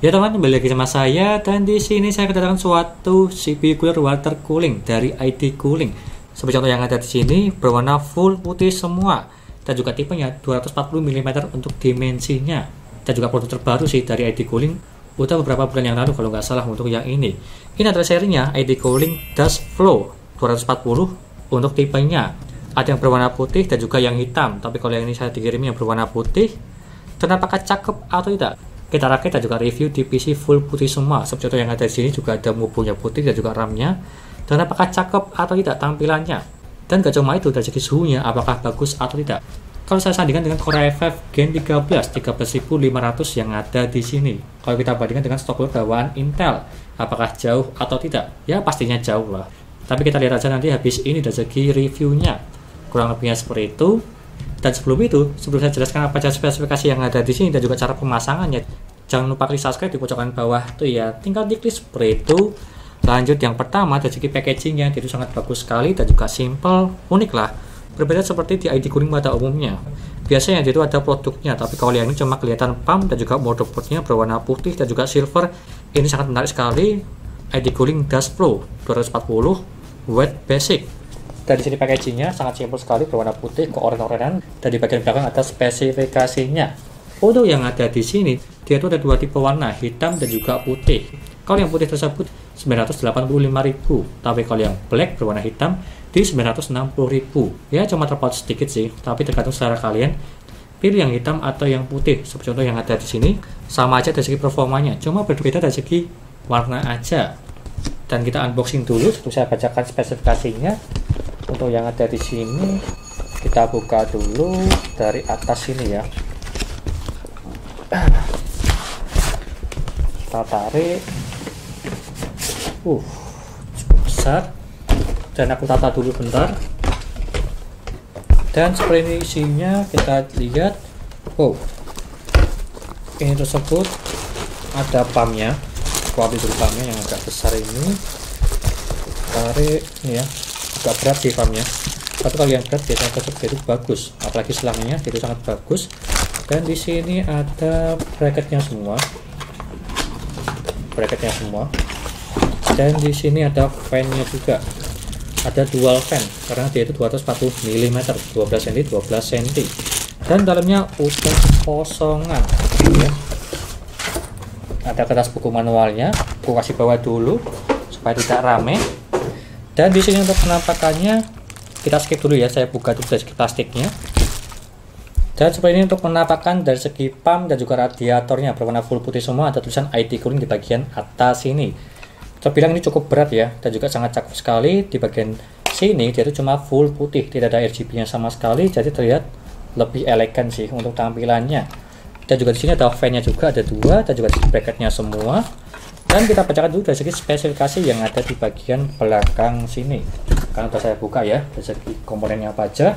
Ya teman, kembali lagi sama saya, dan di sini saya kedatangan suatu CPU cooler water cooling dari ID Cooling. Seperti contoh yang ada di sini, berwarna full putih semua dan juga tipenya 240 mm untuk dimensinya. Dan juga produk terbaru sih dari ID Cooling, udah beberapa bulan yang lalu kalau nggak salah untuk yang ini. Ini adalah serinya ID Cooling Dust Flow 240 untuk tipenya. Ada yang berwarna putih dan juga yang hitam, tapi kalau yang ini saya dikirim yang berwarna putih. Dan apakah cakep atau tidak? Kita rakit dan juga review di PC full putih semua. Seperti contoh yang ada di sini juga ada mubunya putih dan juga RAM-nya. Dan apakah cakep atau tidak tampilannya? Dan gak cuma itu, dari segi suhunya apakah bagus atau tidak? Kalau saya sandingkan dengan Core i5 Gen 13 13500 yang ada di sini. Kalau kita bandingkan dengan stok bawaan Intel, apakah jauh atau tidak? Ya pastinya jauh lah. Tapi kita lihat aja nanti habis ini dari segi reviewnya. Kurang lebihnya seperti itu. Dan sebelum saya jelaskan apa saja spesifikasi yang ada di sini dan juga cara pemasangannya, jangan lupa klik subscribe di pojokan bawah tuh ya, tinggal diklik seperti itu. Lanjut yang pertama, dari segi packagingnya itu sangat bagus sekali dan juga simple, unik lah. Berbeda seperti di ID Cooling pada umumnya. Biasanya itu ada produknya, tapi kalau yang ini cuma kelihatan pump dan juga motherboardnya berwarna putih dan juga silver. Ini sangat menarik sekali. ID Cooling Dust Flow 240 Wet Basic. Dan di sini packagingnya sangat simpel sekali, berwarna putih keoren-orenan, dan di bagian belakang ada spesifikasinya. Untuk yang ada di sini, dia itu ada dua tipe warna, hitam dan juga putih. Kalau yang putih tersebut 985.000, tapi kalau yang black berwarna hitam di 960.000. Ya cuma terpaut sedikit sih, tapi tergantung selera kalian. Pilih yang hitam atau yang putih. Seperti contoh yang ada di sini, sama aja dari segi performanya, cuma berbeda dari segi warna aja. Dan kita unboxing dulu, sebelum saya bacakan spesifikasinya. Untuk yang ada di sini kita buka dulu dari atas sini ya. Kita tarik. Cukup besar. Dan aku tata dulu bentar. Dan seperti ini isinya, kita lihat. Oh, ini tersebut ada pumpnya. Aku ambil dulu pumpnya yang agak besar ini. Tarik ini ya. Agak berat sih pumpnya, tapi kalau yang berat biasanya tersebut itu bagus, apalagi selangnya itu sangat bagus. Dan di sini ada bracketnya semua, dan di sini ada fan-nya juga, ada dual fan karena dia itu 240 mm 12 cm 12 cm, dan dalamnya utuh kosongan ya. Ada kertas buku manualnya, aku kasih bawah dulu supaya tidak rame. Dan di sini untuk penampakannya kita skip dulu ya, saya buka dulu dari segi plastiknya. Dan seperti ini untuk penampakan dari segi pump dan juga radiatornya berwarna full putih semua, ada tulisan ID Cooling di bagian atas sini. Terbilang ini cukup berat ya, dan juga sangat cakep sekali. Di bagian sini dia itu cuma full putih, tidak ada RGB-nya sama sekali, jadi terlihat lebih elegan sih untuk tampilannya. Dan juga di sini ada fan-nya juga, ada dua, dan juga di bracketnya semua. Dan kita bacakan dulu dari segi spesifikasi yang ada di bagian belakang sini. Karena sudah saya buka ya, dari segi komponennya apa aja.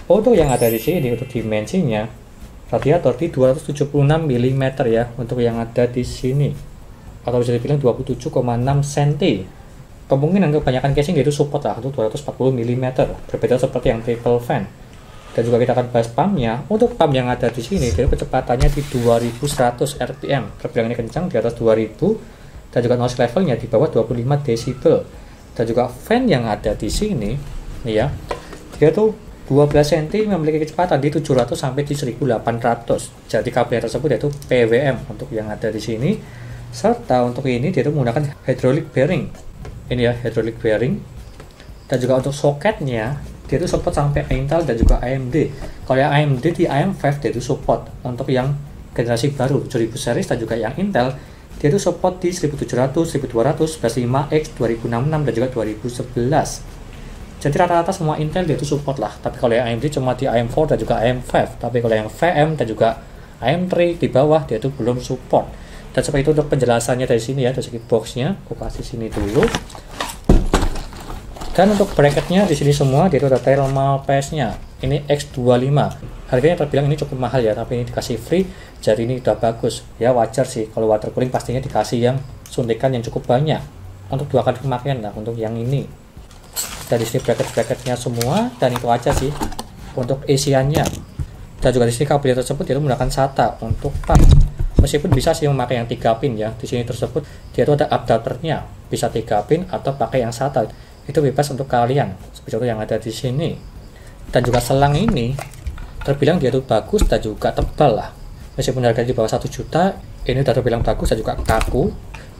Untuk yang ada di sini, untuk dimensinya, radiator di 276 mm ya, untuk yang ada di sini. Atau bisa dibilang 27,6 cm. Kemungkinan kebanyakan casing yaitu support lah, untuk 240 mm. Berbeda seperti yang triple fan. Dan juga kita akan bahas pumpnya. Untuk pump yang ada di sini, dia kecepatannya di 2100 rpm. Terbilang ini kencang, di atas 2000. Dan juga noise levelnya di bawah 25 desibel. Dan juga fan yang ada di sini nih ya, dia tuh 12 cm memiliki kecepatan di 700 sampai di 1800. Jadi kabel tersebut yaitu PWM untuk yang ada di sini. Serta untuk ini dia tuh menggunakan hydraulic bearing. Ini ya, hydraulic bearing. Dan juga untuk soketnya dia itu support sampai Intel dan juga AMD. Kalau yang AMD di AM5 dia itu support untuk yang generasi baru 7000 series, dan juga yang Intel dia itu support di 1700, 1200, 115X, 2066 dan juga 2011. Jadi rata-rata semua Intel dia itu support lah. Tapi kalau yang AMD cuma di AM4 dan juga AM5. Tapi kalau yang VM dan juga AM3 di bawah dia itu belum support. Dan seperti itu untuk penjelasannya dari sini ya, dari segi boxnya. Aku kasih sini dulu. Dan untuk bracketnya di sini semua dia itu ada thermal paste-nya. Ini X25. Harganya terbilang ini cukup mahal ya, tapi ini dikasih free. Jadi ini udah bagus. Ya wajar sih kalau water cooling pastinya dikasih yang suntikan yang cukup banyak. Untuk 2 kali pemakaian lah untuk yang ini. Dan di sini bracket-bracketnya semua, dan itu aja sih untuk isiannya. Dan juga di sini kabel tersebut itu menggunakan SATA untuk pump. Meskipun bisa sih memakai yang 3 pin ya. Di sini tersebut dia itu ada adapternya, bisa 3 pin atau pakai yang SATA. Itu bebas untuk kalian. Seperti itu yang ada di sini. Dan juga selang ini terbilang dia itu bagus dan juga tebal lah. Meskipun harganya di bawah 1 juta, ini udah terbilang bagus dan juga kaku.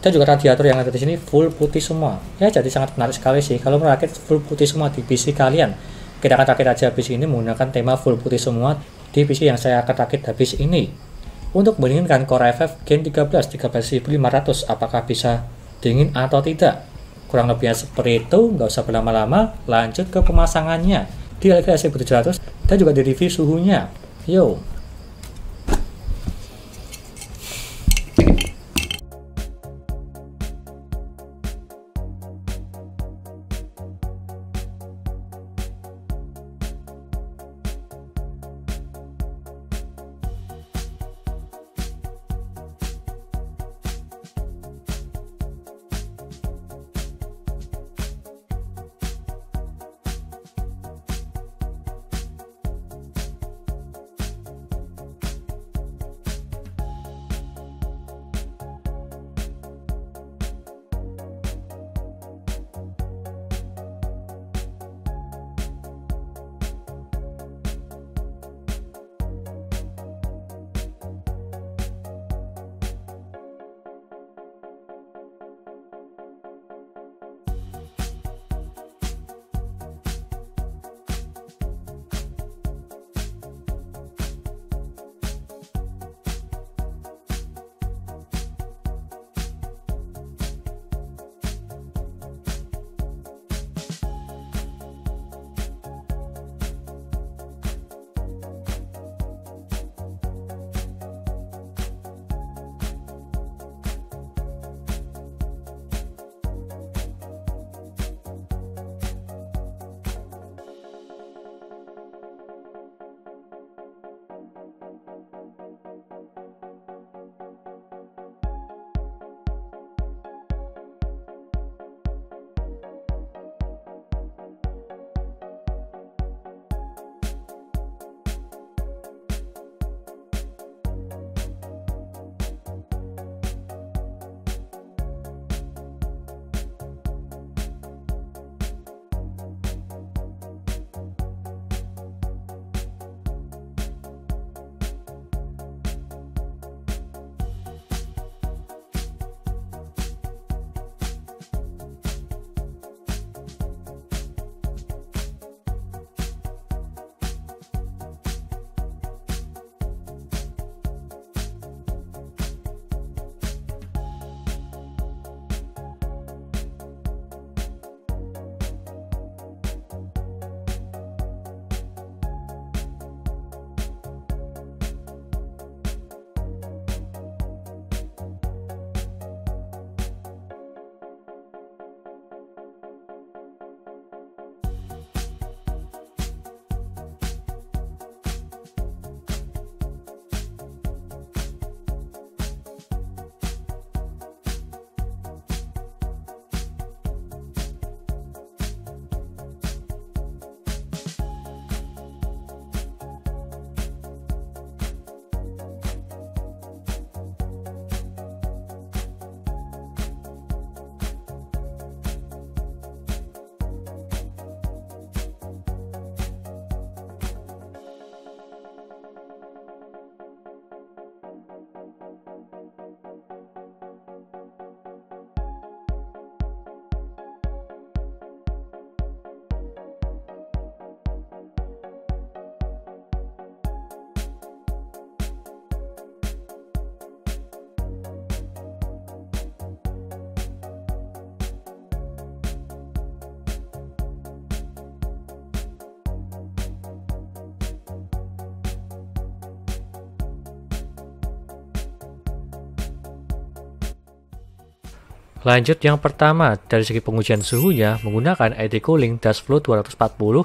Dan juga radiator yang ada di sini full putih semua. Ya, jadi sangat menarik sekali sih kalau merakit full putih semua di PC kalian. Kita akan rakit aja PC ini menggunakan tema full putih semua di PC yang saya akan rakit habis ini. Untuk mendinginkan Core i5 Gen 13 13500, apakah bisa dingin atau tidak? Kurang lebihnya seperti itu, nggak usah berlama-lama, lanjut ke pemasangannya di LG 1700 dan juga di review suhunya. Yo! Lanjut yang pertama, dari segi pengujian suhunya menggunakan ID Cooling Dashflow 240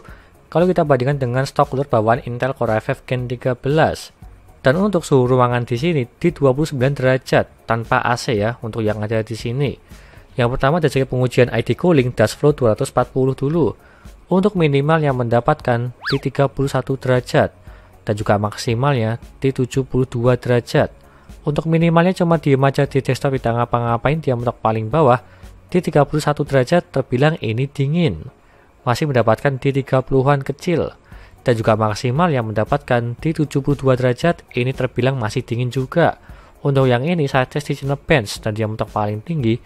kalau kita bandingkan dengan stok cooler bawaan Intel Core i5 Gen 13. Dan untuk suhu ruangan di sini di 29 derajat tanpa AC ya untuk yang ada di sini. Yang pertama dari segi pengujian ID Cooling Dashflow 240 dulu. Untuk minimal yang mendapatkan di 31 derajat dan juga maksimalnya di 72 derajat. Untuk minimalnya cuma diem aja di desktop, tidak ngapa-ngapain, dia mentok paling bawah di 31 derajat terbilang ini dingin. Masih mendapatkan di 30-an kecil. Dan juga maksimal yang mendapatkan di 72 derajat ini terbilang masih dingin juga. Untuk yang ini saya tes di Cinebench dan dia mentok paling tinggi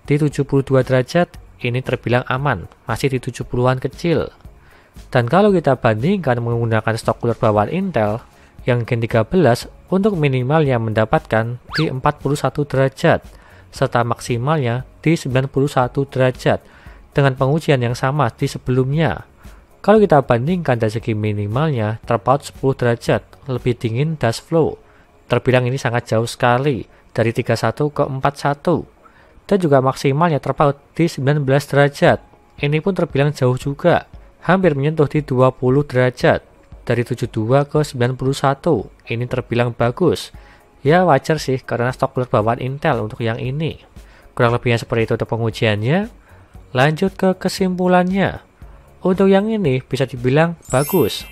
di 72 derajat ini terbilang aman, masih di 70-an kecil. Dan kalau kita bandingkan menggunakan stok cooler bawaan Intel yang Gen 13, untuk minimalnya mendapatkan di 41 derajat serta maksimalnya di 91 derajat dengan pengujian yang sama di sebelumnya. Kalau kita bandingkan dari segi minimalnya terpaut 10 derajat lebih dingin dust flow, terbilang ini sangat jauh sekali dari 31 ke 41. Dan juga maksimalnya terpaut di 19 derajat, ini pun terbilang jauh juga, hampir menyentuh di 20 derajat dari 72 ke 91. Ini terbilang bagus. Ya wajar sih karena stok cooler bawaan Intel untuk yang ini. Kurang lebihnya seperti itu untuk pengujiannya. Lanjut ke kesimpulannya. Untuk yang ini bisa dibilang bagus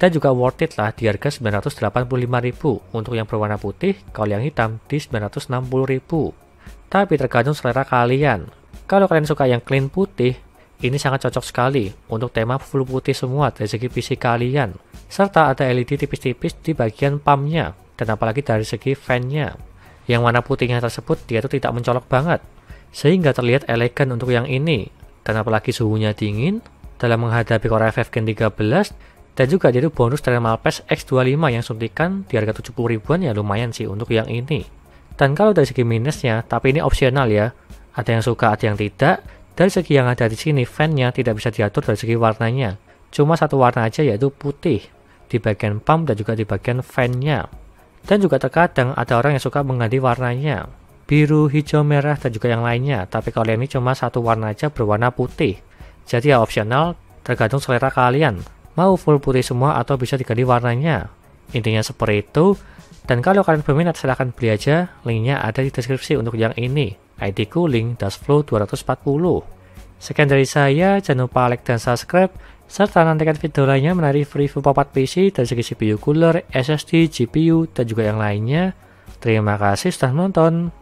dan juga worth it lah di harga 985.000 untuk yang berwarna putih, kalau yang hitam di 960.000. Tapi tergantung selera kalian. Kalau kalian suka yang clean putih, ini sangat cocok sekali untuk tema full putih semua dari segi PC kalian. Serta ada LED tipis-tipis di bagian pumpnya, dan apalagi dari segi fan-nya. Yang warna putihnya tersebut dia itu tidak mencolok banget, sehingga terlihat elegan untuk yang ini. Dan apalagi suhunya dingin dalam menghadapi Core i5 Gen 13, dan juga dia itu bonus Thermal Paste X25 yang suntikan di harga 70 ribuan ya lumayan sih untuk yang ini. Dan kalau dari segi minusnya, tapi ini opsional ya, ada yang suka ada yang tidak. Dari segi yang ada di sini, fan-nya tidak bisa diatur dari segi warnanya. Cuma satu warna aja yaitu putih di bagian pump dan juga di bagian fan-nya. Dan juga terkadang ada orang yang suka mengganti warnanya, biru, hijau, merah, dan juga yang lainnya. Tapi kalau ini cuma satu warna aja berwarna putih. Jadi ya opsional, tergantung selera kalian. Mau full putih semua atau bisa diganti warnanya. Intinya seperti itu. Dan kalau kalian berminat silahkan beli aja. Linknya ada di deskripsi untuk yang ini. ID Cooling Dustflow 240. Sekian dari saya, jangan lupa like dan subscribe, serta nantikan video lainnya mengenai review papat PC dari segi CPU cooler, SSD, GPU, dan juga yang lainnya. Terima kasih sudah menonton.